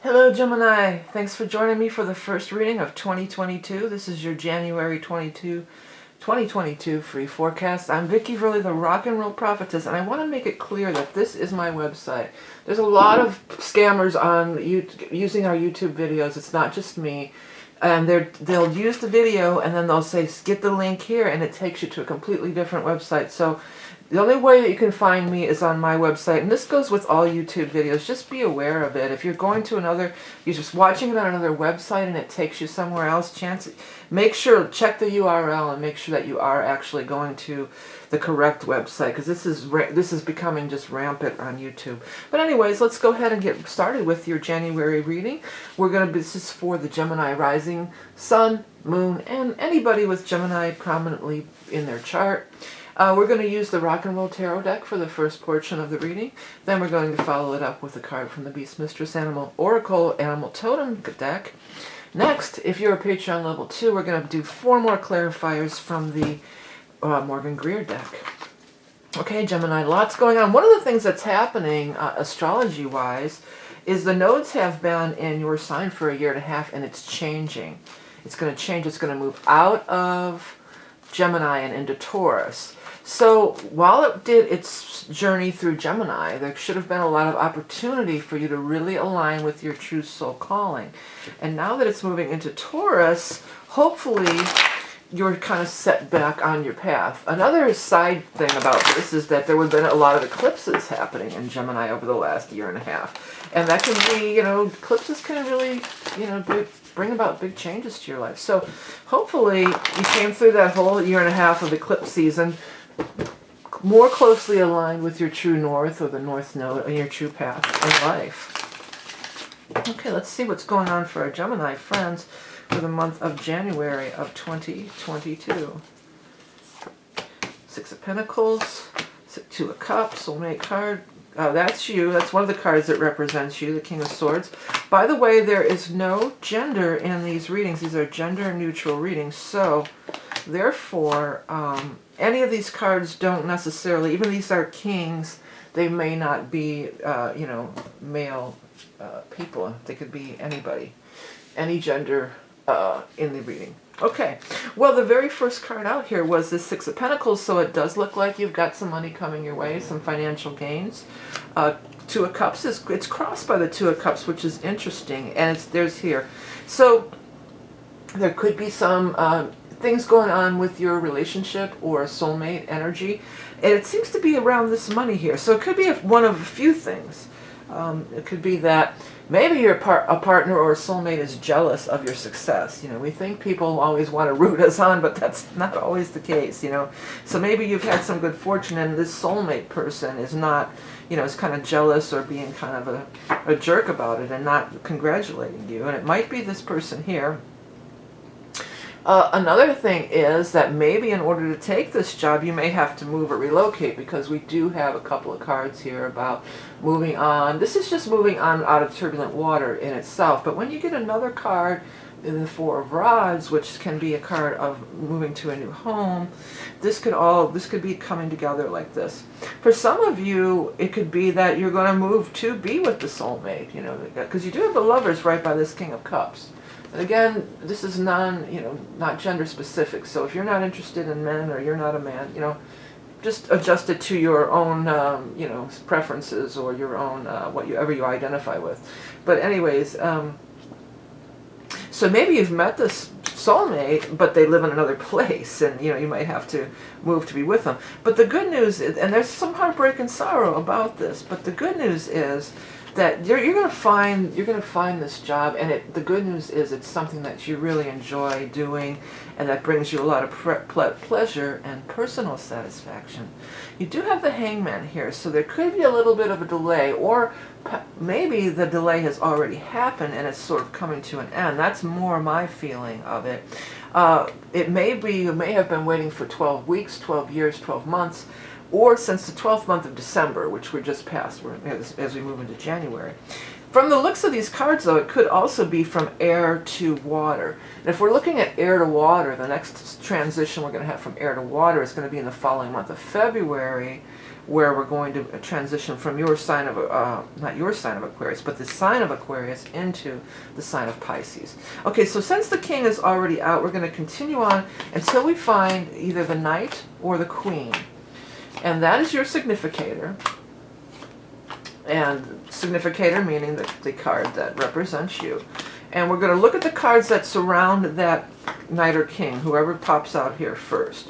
Hello Gemini, thanks for joining me for the first reading of 2022. This is your January 2022 free forecast. I'm vickieverlie, the rock and roll prophetess, and I want to make it clear that this is my website. There's a lot of scammers on using our YouTube videos. It's not just me. And they'll use the video and then they'll say, get the link here, and it takes you to a completely different website. So the only way that you can find me is on my website, and this goes with all YouTube videos. Just be aware of it. If you're going to you're just watching it on another website and it takes you somewhere else, check the URL and make sure that you are actually going to the correct website, because this is becoming just rampant on YouTube. But anyways, let's go ahead and get started with your January reading. This is for the Gemini rising, sun, moon, and anybody with Gemini prominently in their chart. We're going to use the Rock and Roll Tarot deck for the first portion of the reading. Then we're going to follow it up with a card from the Beast Mistress Animal Oracle Animal Totem deck. Next, if you're a Patreon level 2, we're going to do 4 more clarifiers from the Morgan Greer deck. Okay, Gemini, lots going on. One of the things that's happening astrology-wise is the nodes have been in your sign for a year and a half, and it's changing. It's going to change. It's going to move out of Gemini and into Taurus. So while it did its journey through Gemini, there should have been a lot of opportunity for you to really align with your true soul calling. And now that it's moving into Taurus, hopefully you're kind of set back on your path. Another side thing about this is that there would have been a lot of eclipses happening in Gemini over the last year and a half. And that can be, eclipses can really, bring about big changes to your life. So hopefully you came through that whole year and a half of eclipse season more closely aligned with your true north, or the north node, and your true path in life. Okay, let's see what's going on for our Gemini friends for the month of January of 2022. 6 of Pentacles, 2 of Cups, soulmate card. That's you. That's one of the cards that represents you, the King of Swords. By the way, there is no gender in these readings. These are gender-neutral readings. So, therefore, any of these cards don't necessarily, even these are kings, they may not be, male people. They could be anybody, any gender in the reading. Okay, well, the very first card out here was the 6 of Pentacles, so it does look like you've got some money coming your way, some financial gains. 2 of Cups, it's crossed by the 2 of Cups, which is interesting, and there's here. So there could be some things going on with your relationship or soulmate energy, and it seems to be around this money here. So it could be one of a few things. It could be that maybe a partner or a soulmate is jealous of your success. We think people always want to root us on, but that's not always the case, So maybe you've had some good fortune, and this soulmate person is not, is kind of jealous or being kind of a jerk about it and not congratulating you. And it might be this person here. Another thing is that maybe in order to take this job, you may have to move or relocate, because we do have a couple of cards here about moving on. This is just moving on out of turbulent water in itself. But when you get another card in the 4 of Rods, which can be a card of moving to a new home, this could be coming together like this. For some of you, it could be that you're going to move to be with the soulmate, because you do have the Lovers right by this King of Cups. And again, this is not gender specific. So if you're not interested in men, or you're not a man, just adjust it to your own, preferences, or your own, whatever you identify with. But anyways, so maybe you've met this soulmate, but they live in another place, and you might have to move to be with them. But the good news is, and there's some heartbreak and sorrow about this, but the good news is that you're going to find this job, and the good news is it's something that you really enjoy doing, and that brings you a lot of pleasure and personal satisfaction. You do have the Hangman here, so there could be a little bit of a delay, or maybe the delay has already happened and it's sort of coming to an end. That's more my feeling of it. You may have been waiting for 12 weeks, 12 years, 12 months, or since the 12th month of December, which we're just past as we move into January. From the looks of these cards, though, it could also be from air to water. And if we're looking at air to water, the next transition we're going to have from air to water is going to be in the following month of February, where we're going to transition from your sign of, not your sign of Aquarius, but the sign of Aquarius into the sign of Pisces. Okay, so since the king is already out, we're going to continue on until we find either the knight or the queen. And that is your significator. And significator meaning the card that represents you. And we're going to look at the cards that surround that knight or king, whoever pops out here first.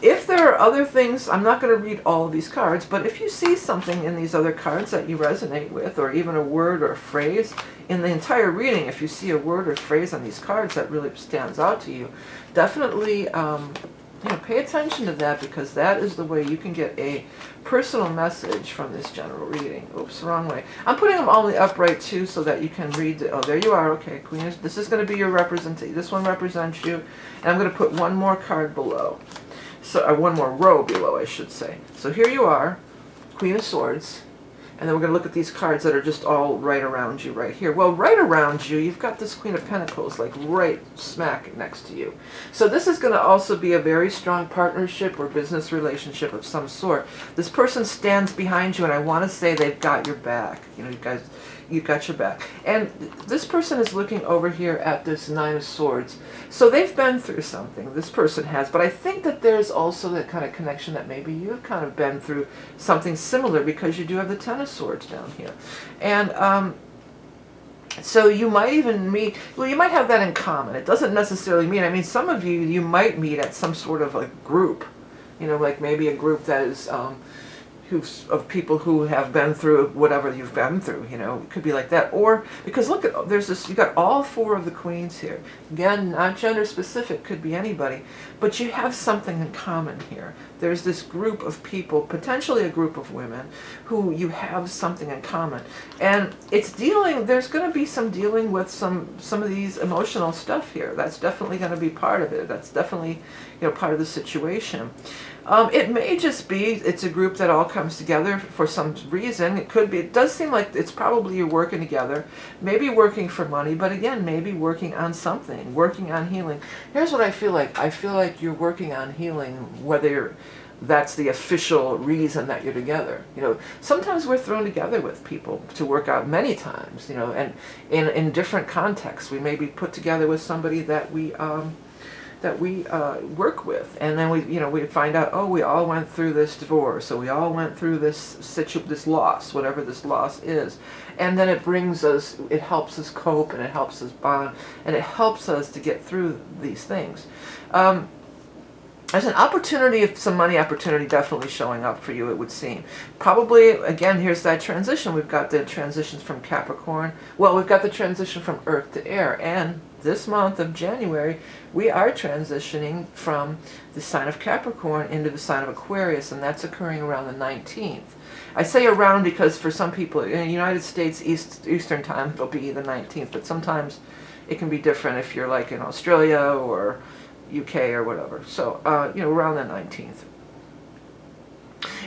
If there are other things, I'm not going to read all of these cards, but if you see something in these other cards that you resonate with, or even a word or a phrase in the entire reading, if you see a word or phrase on these cards that really stands out to you, definitely pay attention to that, because that is the way you can get a personal message from this general reading. Oops, wrong way. I'm putting them all in the upright too, so that you can read. Oh, there you are. Okay, Queen. This is going to be your representation. This one represents you, and I'm going to put one more card below. So, one more row below, I should say. So here you are, Queen of Swords. And then we're going to look at these cards that are just all right around you right here. Well, right around you, you've got this Queen of Pentacles, like right smack next to you. So this is going to also be a very strong partnership or business relationship of some sort. This person stands behind you, and I want to say they've got your back. You know, you guys, you've got your back. And this person is looking over here at this Nine of Swords. So they've been through something, this person has, but I think that there's also that kind of connection that maybe you've kind of been through something similar, because you do have the Ten of Swords down here. And so you might even meet, well, you might have that in common. It doesn't necessarily mean, I mean, some of you might meet at some sort of a group, you know, like maybe a group that is of people who have been through whatever you've been through, you know, it could be like that. Or, because look at, there's this, you got all four of the queens here. Again, not gender specific, could be anybody, but you have something in common here. There's this group of people, potentially a group of women, who you have something in common. And it's dealing, there's going to be some dealing with some of these emotional stuff here. That's definitely going to be part of it. That's definitely, you know, part of the situation. It may just be, it's a group that all comes together for some reason. It could be, it does seem like it's probably you're working together, maybe working for money, but again, maybe working on something, working on healing. Here's what I feel like. I feel like you're working on healing, whether that's the official reason that you're together. You know, sometimes we're thrown together with people to work out, many times, you know, and in different contexts. We may be put together with somebody that we work with, and then we find out, oh, we all went through this divorce, or we all went through this loss, whatever this loss is, and then it brings us, it helps us cope, and it helps us bond, and it helps us to get through these things. There's an opportunity, some money opportunity definitely showing up for you, it would seem. Probably, again, here's that transition. We've got the transitions from Capricorn. Well, we've got the transition from Earth to Air. And this month of January, we are transitioning from the sign of Capricorn into the sign of Aquarius, and that's occurring around the 19th. I say around because for some people, in the United States, Eastern time, it'll be the 19th, but sometimes it can be different if you're like in Australia or UK or whatever. So, around the 19th.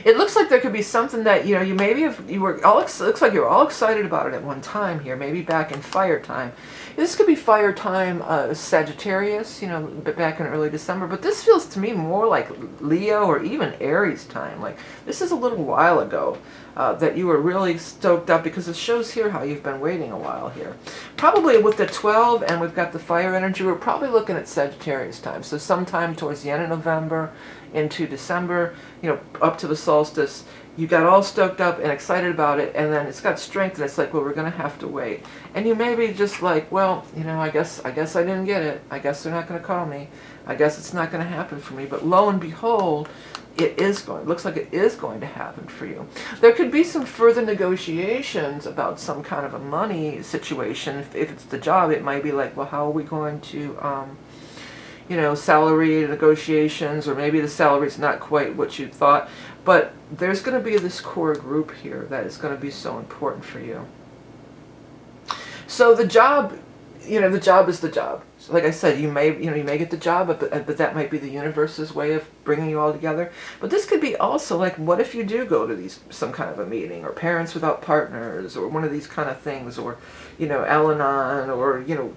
It looks like there could be something that, you maybe if you were all, looks like you were all excited about it at one time here, maybe back in fire time. This could be fire time, Sagittarius, back in early December, but this feels to me more like Leo or even Aries time. Like, this is a little while ago that you were really stoked up, because it shows here how you've been waiting a while here. Probably with the 12 and we've got the fire energy, we're probably looking at Sagittarius time. So sometime towards the end of November into December, up to the solstice, you got all stoked up and excited about it, and then it's got strength, and it's like, well, we're going to have to wait. And you may be just like, well, I guess I didn't get it. I guess they're not going to call me. I guess it's not going to happen for me. But lo and behold, looks like it is going to happen for you. There could be some further negotiations about some kind of a money situation. If it's the job, it might be like, well, how are we going to, salary negotiations, or maybe the salary's not quite what you thought. But there's going to be this core group here that is going to be so important for you. So the job, the job is the job. So like I said, you may get the job, but that might be the universe's way of bringing you all together. But this could be also like, what if you do go to some kind of a meeting, or Parents Without Partners, or one of these kind of things, or, you know, Al-Anon, or, you know,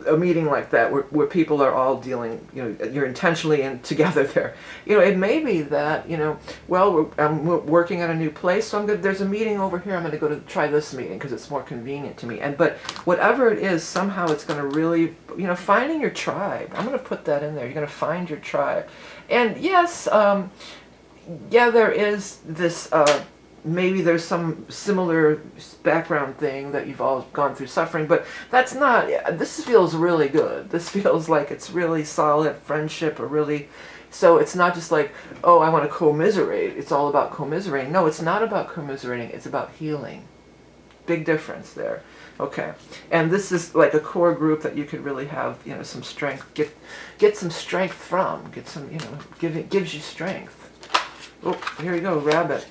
a meeting like that where people are all dealing, you know, you're intentionally together there. You know, it may be that, you know, well, I'm working at a new place, so there's a meeting over here, I'm going to go to try this meeting because it's more convenient to me. But whatever it is, somehow it's going to really, you know, finding your tribe. I'm going to put that in there. You're going to find your tribe. And yes, yeah, there is this, maybe there's some similar background thing that you've all gone through suffering, but that's not, this feels really good. This feels like it's really solid friendship, or really, so it's not just like, oh, I want to commiserate. It's all about commiserating. No, it's not about commiserating. It's about healing. Big difference there. Okay. And this is like a core group that you could really have, you know, some strength, get some strength from, get some, you know, gives you strength. Oh, here you go, rabbit.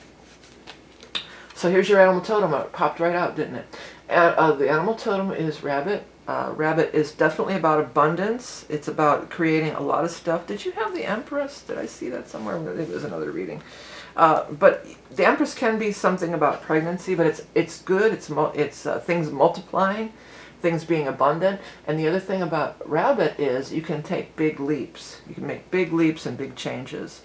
So here's your animal totem. It popped right out, didn't it? The animal totem is rabbit. Rabbit is definitely about abundance. It's about creating a lot of stuff. Did you have the Empress? Did I see that somewhere? It was another reading. But the Empress can be something about pregnancy, but it's good. It's things multiplying, things being abundant. And the other thing about rabbit is you can take big leaps. You can make big leaps and big changes.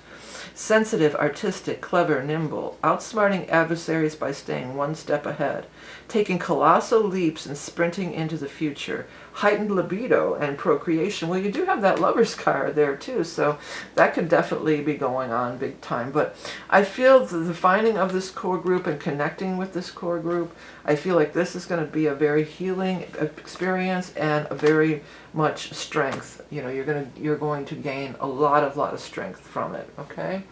Sensitive, artistic, clever, nimble, outsmarting adversaries by staying one step ahead, taking colossal leaps and sprinting into the future, heightened libido and procreation. Well, you do have that Lover's card there too, so that could definitely be going on big time. But I feel the finding of this core group and connecting with this core group, I feel like this is going to be a very healing experience and a very much strength. You know, you're going to gain a lot of strength from it. Okay,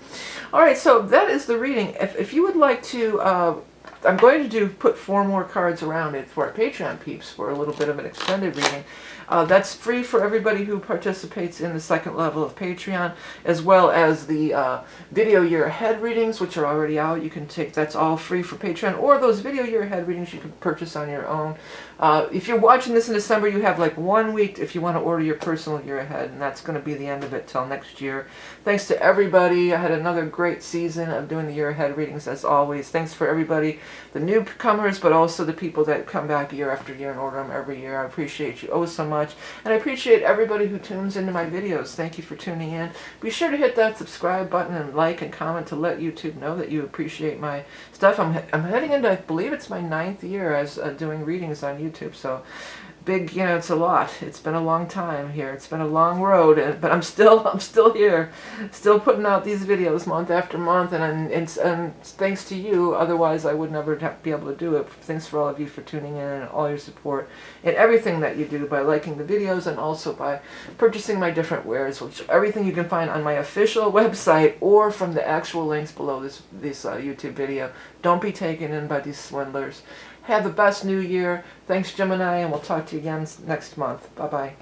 all right. So that is the reading. If you would like to, I'm going to put 4 more cards around it for our Patreon peeps for a little bit of an extended reading. That's free for everybody who participates in the second level of Patreon, as well as the video year ahead readings, which are already out. You can take, that's all free for Patreon, or those video year ahead readings you can purchase on your own. If you're watching this in December, you have like 1 week if you want to order your personal year ahead, and that's going to be the end of it till next year. Thanks to everybody. I had another great season of doing the year ahead readings, as always. Thanks for everybody, the newcomers, but also the people that come back year after year and order them every year. I appreciate you so much. And I appreciate everybody who tunes into my videos. Thank you for tuning in. Be sure to hit that subscribe button and like and comment to let YouTube know that you appreciate my stuff. I'm heading into, I believe it's my 9th year as doing readings on YouTube. So big, you know, it's a lot. It's been a long time here. It's been a long road, but I'm still here, still putting out these videos month after month, and thanks to you. Otherwise, I would never be able to do it. Thanks for all of you for tuning in and all your support and everything that you do by liking the videos and also by purchasing my different wares, which everything you can find on my official website or from the actual links below this YouTube video. Don't be taken in by these swindlers. Have the best new year. Thanks, Gemini, and we'll talk to you again next month. Bye-bye.